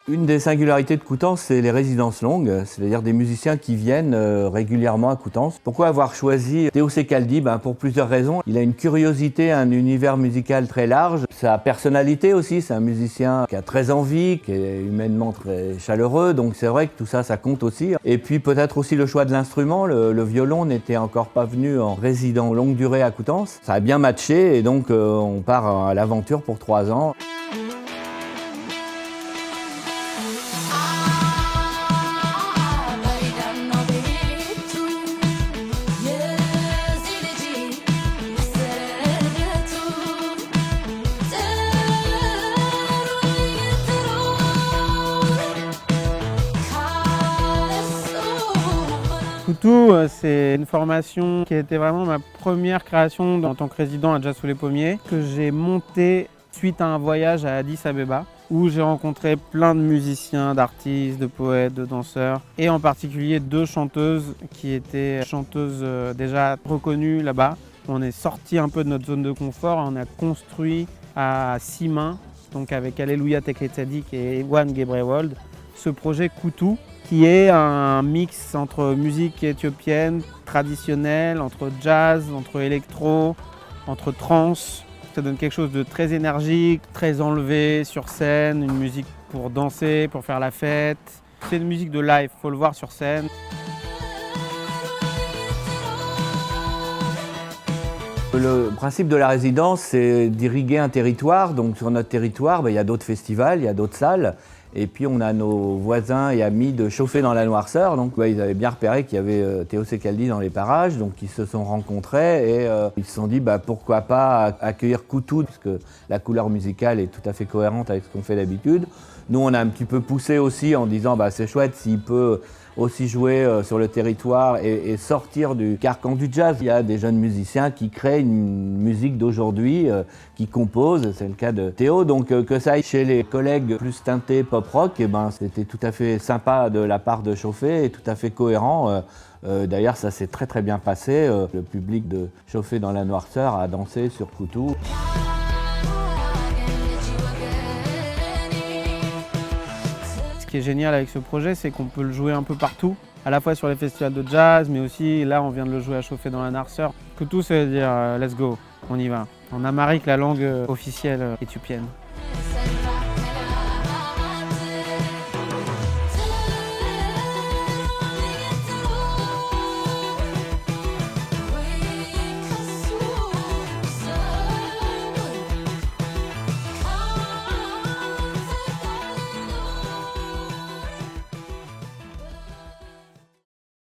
Une des singularités de Coutances, c'est les résidences longues, c'est-à-dire des musiciens qui viennent régulièrement à Coutances. Pourquoi avoir choisi Théo Secaldi? Pour plusieurs raisons. Il a une curiosité, un univers musical très large. Sa personnalité aussi, c'est un musicien qui a très envie, qui est humainement très chaleureux, donc c'est vrai que tout ça, ça compte aussi. Et puis peut-être aussi le choix de l'instrument. Le violon n'était encore pas venu en résident longue durée à Coutances. Ça a bien matché et donc on part à l'aventure pour 3 ans. Coutou, c'est une formation qui a été vraiment ma première création en tant que résident à Jazz sous les Pommiers, que j'ai montée suite à un voyage à Addis Abeba, où j'ai rencontré plein de musiciens, d'artistes, de poètes, de danseurs, et en particulier 2 chanteuses qui étaient chanteuses déjà reconnues là-bas. On est sorti un peu de notre zone de confort, on a construit à 6 mains, donc avec Alléluia Tekle Tzadik et Ewan Gebrewold, ce projet Coutou, qui est un mix entre musique éthiopienne traditionnelle, entre jazz, entre électro, entre trance. Ça donne quelque chose de très énergique, très enlevé sur scène, une musique pour danser, pour faire la fête. C'est une musique de live, il faut le voir sur scène. Le principe de la résidence, c'est d'irriguer un territoire. Donc sur notre territoire, il y a d'autres festivals, il y a d'autres salles. Et puis on a nos voisins et amis de Chauffer dans la Noirceur. Donc ils avaient bien repéré qu'il y avait Théo Secaldi dans les parages. Donc ils se sont rencontrés et ils se sont dit pourquoi pas accueillir Coutou, puisque la couleur musicale est tout à fait cohérente avec ce qu'on fait d'habitude. Nous on a un petit peu poussé aussi en disant c'est chouette s'il peut aussi jouer sur le territoire et sortir du carcan du jazz. Il y a des jeunes musiciens qui créent une musique d'aujourd'hui, qui composent, c'est le cas de Théo. Donc que ça aille chez les collègues plus teintés pop-rock, c'était tout à fait sympa de la part de Chauffer et tout à fait cohérent. D'ailleurs ça s'est très très bien passé. Le public de Chauffer dans la Noirceur a dansé sur Coutou. Ce qui est génial avec ce projet, c'est qu'on peut le jouer un peu partout, à la fois sur les festivals de jazz, mais aussi là on vient de le jouer à Chauffer dans la Noirceur. Coutou, ça veut dire let's go, on y va. En amharique, la langue officielle éthiopienne.